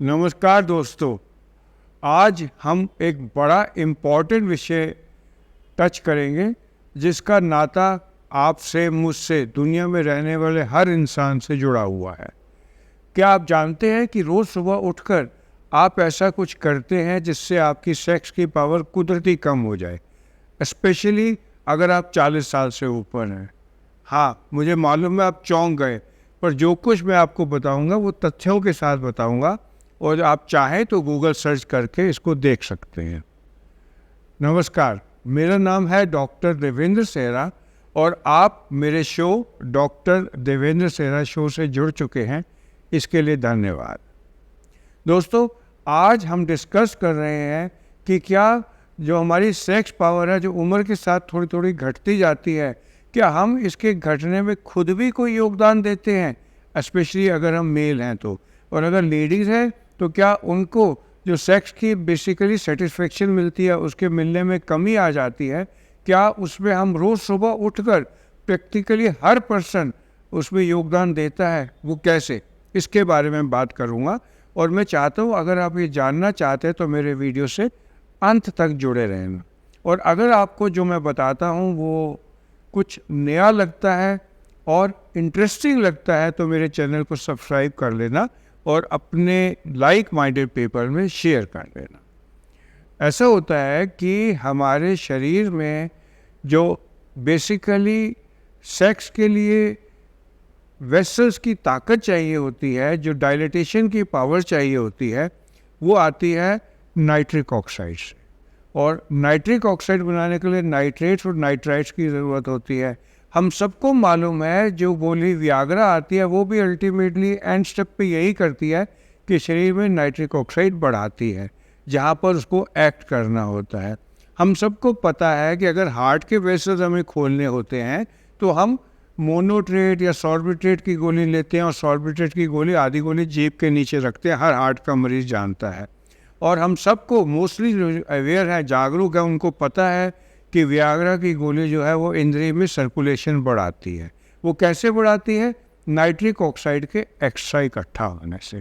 नमस्कार दोस्तों। आज हम एक बड़ा इम्पॉर्टेंट विषय टच करेंगे जिसका नाता आपसे, मुझसे, दुनिया में रहने वाले हर इंसान से जुड़ा हुआ है। क्या आप जानते हैं कि रोज़ सुबह उठकर आप ऐसा कुछ करते हैं जिससे आपकी सेक्स की पावर कुदरती कम हो जाए, स्पेशली अगर आप 40 साल से ऊपर हैं। हाँ, मुझे मालूम है आप चौंक गए, पर जो कुछ मैं आपको बताऊंगा वो तथ्यों के साथ बताऊंगा और आप चाहें तो गूगल सर्च करके इसको देख सकते हैं। नमस्कार, मेरा नाम है डॉक्टर देवेंद्र सेहरा और आप मेरे शो डॉक्टर देवेंद्र सेहरा शो से जुड़ चुके हैं। इसके लिए धन्यवाद। दोस्तों, आज हम डिस्कस कर रहे हैं कि क्या जो हमारी सेक्स पावर है, जो उम्र के साथ थोड़ी थोड़ी घटती जाती है, क्या हम इसके घटने में खुद भी कोई योगदान देते हैं, स्पेशली अगर हम मेल हैं तो। और अगर लेडीज़ हैं तो क्या उनको जो सेक्स की बेसिकली सेटिस्फेक्शन मिलती है उसके मिलने में कमी आ जाती है? क्या उसमें हम रोज़ सुबह उठकर प्रैक्टिकली हर पर्सन उसमें योगदान देता है? वो कैसे, इसके बारे में बात करूँगा। और मैं चाहता हूँ अगर आप ये जानना चाहते हैं तो मेरे वीडियो से अंत तक जुड़े रहना। और अगर आपको जो मैं बताता हूँ वो कुछ नया लगता है और इंटरेस्टिंग लगता है तो मेरे चैनल को सब्सक्राइब कर लेना और अपने लाइक माइंडेड पेपर में शेयर कर देना। ऐसा होता है कि हमारे शरीर में जो बेसिकली सेक्स के लिए वेसल्स की ताकत चाहिए होती है, जो डायलेटेशन की पावर चाहिए होती है, वो आती है नाइट्रिक ऑक्साइड से। और नाइट्रिक ऑक्साइड बनाने के लिए नाइट्रेट्स और नाइट्राइट्स की ज़रूरत होती है। हम सबको मालूम है जो गोली वियाग्रा आती है वो भी अल्टीमेटली एंड स्टेप पे यही करती है कि शरीर में नाइट्रिक ऑक्साइड बढ़ाती है जहाँ पर उसको एक्ट करना होता है। हम सबको पता है कि अगर हार्ट के वेसल्स हमें खोलने होते हैं तो हम मोनोट्रेट या सॉर्बिट्रेट की गोली लेते हैं, और सॉर्बिट्रेट की गोली, आधी गोली जेब के नीचे रखते हैं। हर हार्ट का मरीज जानता है। और हम सबको मोस्टली जो अवेयर है, जागरूक है, उनको पता है कि वियाग्रा की गोली जो है वो इंद्रिय में सर्कुलेशन बढ़ाती है। वो कैसे बढ़ाती है? नाइट्रिक ऑक्साइड के एक्स्ट्रा इकट्ठा होने से।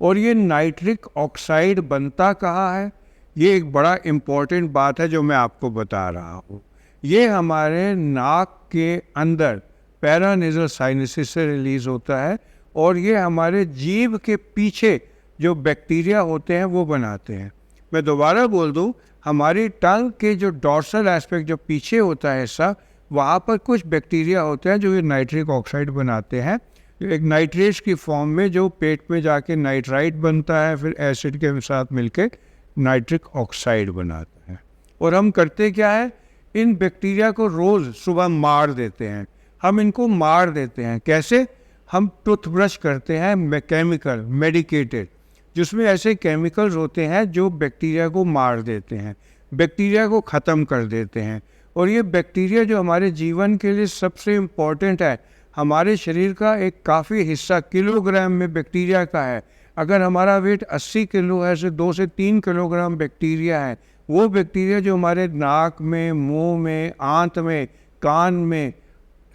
और ये नाइट्रिक ऑक्साइड बनता कहाँ है? ये एक बड़ा इम्पॉर्टेंट बात है जो मैं आपको बता रहा हूँ। ये हमारे नाक के अंदर पैरानेजल साइनसिस से रिलीज होता है और ये हमारे जीभ के पीछे जो बैक्टीरिया होते हैं वो बनाते हैं। मैं दोबारा बोल दूं, हमारी टंग के जो डॉर्सल एस्पेक्ट जो पीछे होता है हिस्सा, वहाँ पर कुछ बैक्टीरिया होते हैं जो ये नाइट्रिक ऑक्साइड बनाते हैं, एक नाइट्रेट्स की फॉर्म में, जो पेट में जाके नाइट्राइट बनता है, फिर एसिड के साथ मिलके नाइट्रिक ऑक्साइड बनाता है। और हम करते क्या है, इन बैक्टीरिया को रोज़ सुबह मार देते हैं। हम इनको मार देते हैं कैसे? हम टूथब्रश करते हैं केमिकल मेडिकेटेड, जिसमें ऐसे केमिकल्स होते हैं जो बैक्टीरिया को मार देते हैं, बैक्टीरिया को ख़त्म कर देते हैं। और ये बैक्टीरिया जो हमारे जीवन के लिए सबसे इम्पॉर्टेंट है, हमारे शरीर का एक काफ़ी हिस्सा किलोग्राम में बैक्टीरिया का है। अगर हमारा वेट 80 किलो है तो 2 से 3 किलोग्राम बैक्टीरिया है। वो बैक्टीरिया जो हमारे नाक में, मुंह में, आंत में, कान में,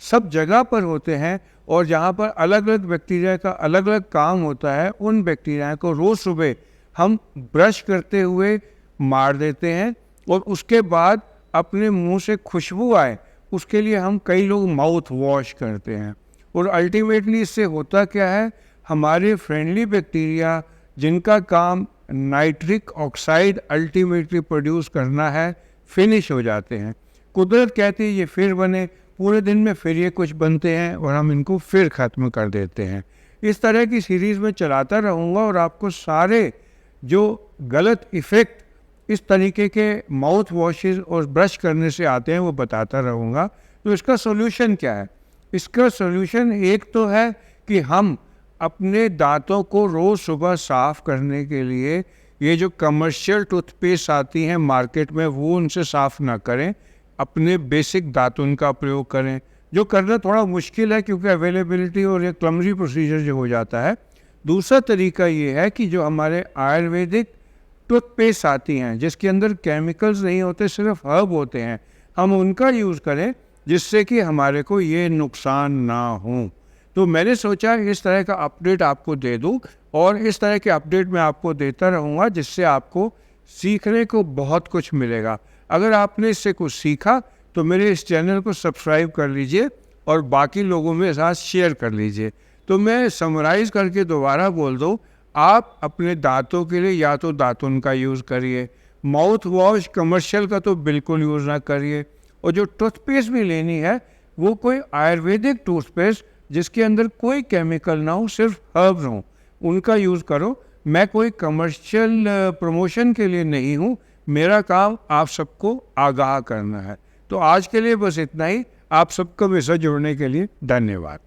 सब जगह पर होते हैं, और जहाँ पर अलग अलग बैक्टीरिया का अलग अलग काम होता है, उन बैक्टीरिया को रोज़ सुबह हम ब्रश करते हुए मार देते हैं। और उसके बाद अपने मुंह से खुशबू आए उसके लिए हम कई लोग माउथ वॉश करते हैं। और अल्टीमेटली इससे होता क्या है, हमारे फ्रेंडली बैक्टीरिया जिनका काम नाइट्रिक ऑक्साइड अल्टीमेटली प्रोड्यूस करना है, फिनिश हो जाते हैं। कुदरत कहती है ये फिर बने, पूरे दिन में फिर ये कुछ बनते हैं और हम इनको फिर ख़त्म कर देते हैं। इस तरह की सीरीज़ में चलाता रहूँगा और आपको सारे जो गलत इफ़ेक्ट इस तरीके के माउथ वॉशेस और ब्रश करने से आते हैं वो बताता रहूँगा। तो इसका सोल्यूशन क्या है? इसका सोल्यूशन एक तो है कि हम अपने दांतों को रोज़ सुबह साफ़ करने के लिए ये जो कमर्शियल टूथपेस्ट आती हैं मार्केट में, वो उनसे साफ़ ना करें, अपने बेसिक दातुन का प्रयोग करें, जो करना थोड़ा मुश्किल है क्योंकि अवेलेबिलिटी और ये क्लमजी प्रोसीजर जो हो जाता है। दूसरा तरीका ये है कि जो हमारे आयुर्वेदिक टूथपेस्ट आती हैं जिसके अंदर केमिकल्स नहीं होते, सिर्फ हर्ब होते हैं, हम उनका यूज़ करें जिससे कि हमारे को ये नुकसान ना हो। तो मैंने सोचा इस तरह का अपडेट आपको दे दूं, और इस तरह के अपडेट मैं आपको देता रहूँगा, जिससे आपको सीखने को बहुत कुछ मिलेगा। अगर आपने इससे कुछ सीखा तो मेरे इस चैनल को सब्सक्राइब कर लीजिए और बाकी लोगों में साथ शेयर कर लीजिए। तो मैं समराइज़ करके दोबारा बोल दूँ, आप अपने दांतों के लिए या तो दातुन का यूज़ करिए, माउथ वॉश कमर्शियल का तो बिल्कुल यूज़ ना करिए, और जो टूथपेस्ट भी लेनी है वो कोई आयुर्वेदिक टूथपेस्ट जिसके अंदर कोई केमिकल ना हो, सिर्फ हर्ब्स हों, उनका यूज़ करो। मैं कोई कमर्शियल प्रमोशन के लिए नहीं हूँ, मेरा काम आप सबको आगाह करना है। तो आज के लिए बस इतना ही। आप सबको मेरे साथ जुड़ने के लिए धन्यवाद।